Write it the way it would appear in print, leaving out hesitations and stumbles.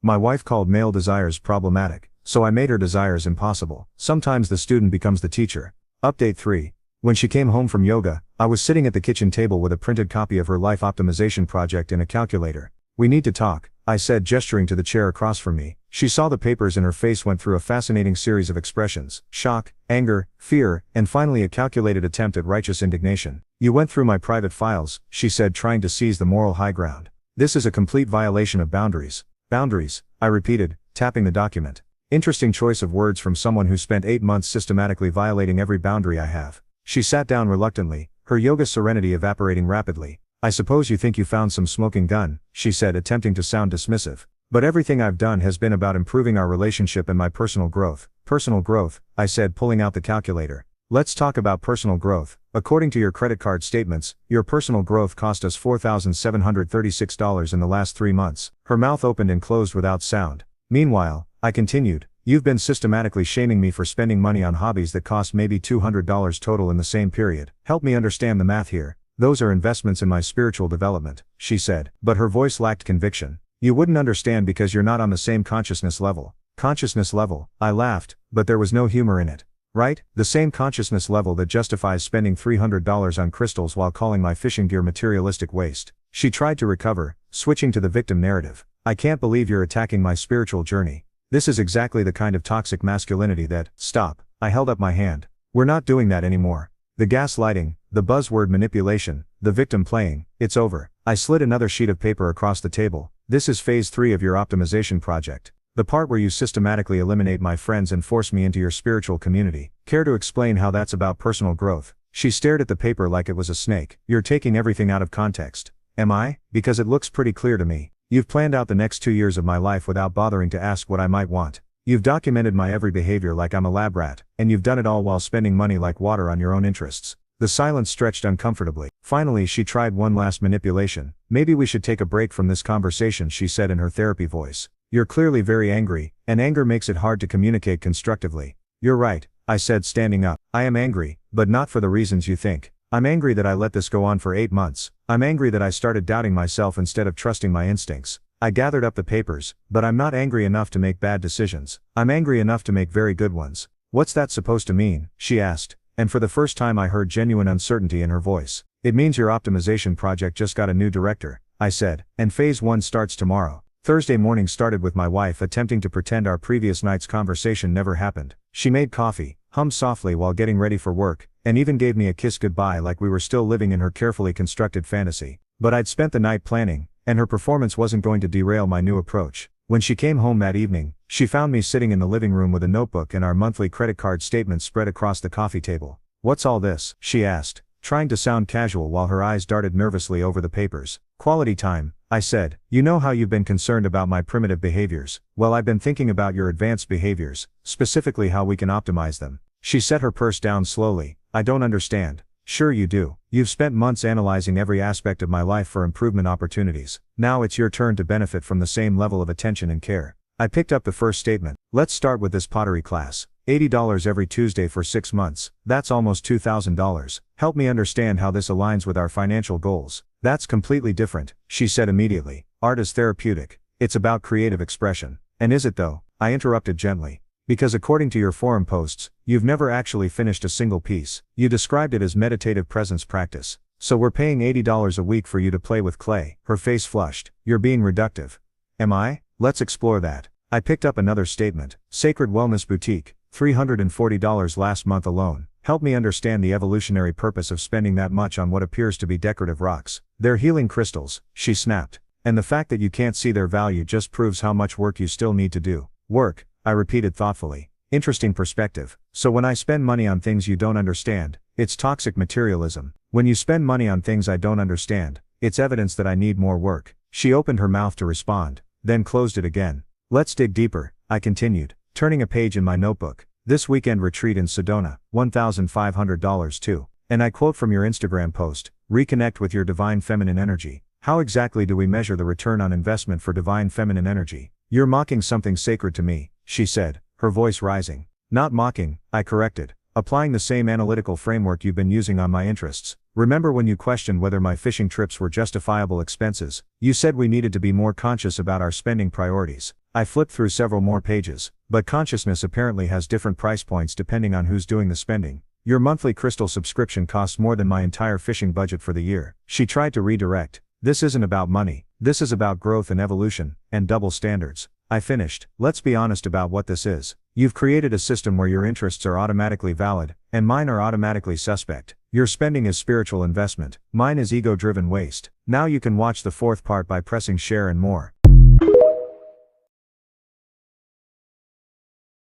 My wife called male desires problematic, so I made her desires impossible. Sometimes the student becomes the teacher. Update 3. When she came home from yoga, I was sitting at the kitchen table with a printed copy of her life optimization project and a calculator. "We need to talk," I said, gesturing to the chair across from me. She saw the papers and her face went through a fascinating series of expressions: shock, anger, fear, and finally a calculated attempt at righteous indignation. "You went through my private files," she said, trying to seize the moral high ground. "This is a complete violation of boundaries." "Boundaries," I repeated, tapping the document. Interesting choice of words from someone who spent 8 months systematically violating every boundary I have. She sat down reluctantly, her yoga serenity evaporating rapidly. "I suppose you think you found some smoking gun," she said, attempting to sound dismissive. "But everything I've done has been about improving our relationship and my personal growth." "Personal growth," I said, pulling out the calculator. "Let's talk about personal growth. According to your credit card statements, your personal growth cost us $4,736 in the last 3 months. Her mouth opened and closed without sound. "Meanwhile," I continued, "you've been systematically shaming me for spending money on hobbies that cost maybe $200 total in the same period. Help me understand the math here." "Those are investments in my spiritual development," she said, but her voice lacked conviction. "You wouldn't understand because you're not on the same consciousness level." "Consciousness level?" I laughed, but there was no humor in it. "Right, the same consciousness level that justifies spending $300 on crystals while calling my fishing gear materialistic waste." She tried to recover, switching to the victim narrative. "I can't believe you're attacking my spiritual journey. This is exactly the kind of toxic masculinity that—" "Stop," I held up my hand. "We're not doing that anymore. The gaslighting, the buzzword manipulation, the victim playing, it's over." I slid another sheet of paper across the table. "This is phase 3 of your optimization project. The part where you systematically eliminate my friends and force me into your spiritual community. Care to explain how that's about personal growth?" She stared at the paper like it was a snake. "You're taking everything out of context." "Am I? Because it looks pretty clear to me. You've planned out the next 2 years of my life without bothering to ask what I might want. You've documented my every behavior like I'm a lab rat, and you've done it all while spending money like water on your own interests." The silence stretched uncomfortably. Finally she tried one last manipulation. "Maybe we should take a break from this conversation," she said in her therapy voice. "You're clearly very angry, and anger makes it hard to communicate constructively." "You're right," I said, standing up. "I am angry, but not for the reasons you think. I'm angry that I let this go on for 8 months. I'm angry that I started doubting myself instead of trusting my instincts." I gathered up the papers, "But I'm not angry enough to make bad decisions. I'm angry enough to make very good ones." "What's that supposed to mean?" she asked, and for the first time I heard genuine uncertainty in her voice. "It means your optimization project just got a new director," I said, "and phase 1 starts tomorrow." Thursday morning started with my wife attempting to pretend our previous night's conversation never happened. She made coffee, hummed softly while getting ready for work, and even gave me a kiss goodbye like we were still living in her carefully constructed fantasy. But I'd spent the night planning, and her performance wasn't going to derail my new approach. When she came home that evening, she found me sitting in the living room with a notebook and our monthly credit card statements spread across the coffee table. "What's all this?" she asked, trying to sound casual while her eyes darted nervously over the papers. "Quality time," I said. "You know how you've been concerned about my primitive behaviors. Well, I've been thinking about your advanced behaviors, specifically how we can optimize them." She set her purse down slowly. "I don't understand." "Sure you do. You've spent months analyzing every aspect of my life for improvement opportunities. Now it's your turn to benefit from the same level of attention and care." I picked up the first statement. "Let's start with this pottery class. $80 every Tuesday for 6 months. That's almost $2,000. Help me understand how this aligns with our financial goals." "That's completely different," she said immediately. "Art is therapeutic. It's about creative expression." "And is it though?" I interrupted gently. "Because according to your forum posts, you've never actually finished a single piece. You described it as meditative presence practice. So we're paying $80 a week for you to play with clay." Her face flushed. "You're being reductive." "Am I? Let's explore that." I picked up another statement. "Sacred Wellness Boutique, $340 last month alone. Help me understand the evolutionary purpose of spending that much on what appears to be decorative rocks." "They're healing crystals," she snapped. "And the fact that you can't see their value just proves how much work you still need to do." "Work," I repeated thoughtfully. "Interesting perspective. So when I spend money on things you don't understand, it's toxic materialism. When you spend money on things I don't understand, it's evidence that I need more work." She opened her mouth to respond, then closed it again. "Let's dig deeper," I continued, turning a page in my notebook. "This weekend retreat in Sedona, $1,500 too. And I quote from your Instagram post, 'Reconnect with your divine feminine energy.' How exactly do we measure the return on investment for divine feminine energy?" "You're mocking something sacred to me," she said, her voice rising. "Not mocking," I corrected. "Applying the same analytical framework you've been using on my interests. Remember when you questioned whether my fishing trips were justifiable expenses? You said we needed to be more conscious about our spending priorities. I flipped through several more pages, but consciousness apparently has different price points depending on who's doing the spending. Your monthly crystal subscription costs more than my entire fishing budget for the year. She tried to redirect. This isn't about money, this is about growth and evolution, and double standards. I finished. Let's be honest about what this is. You've created a system where your interests are automatically valid, and mine are automatically suspect. Your spending is spiritual investment, mine is ego-driven waste. Now you can watch the fourth part by pressing share and more.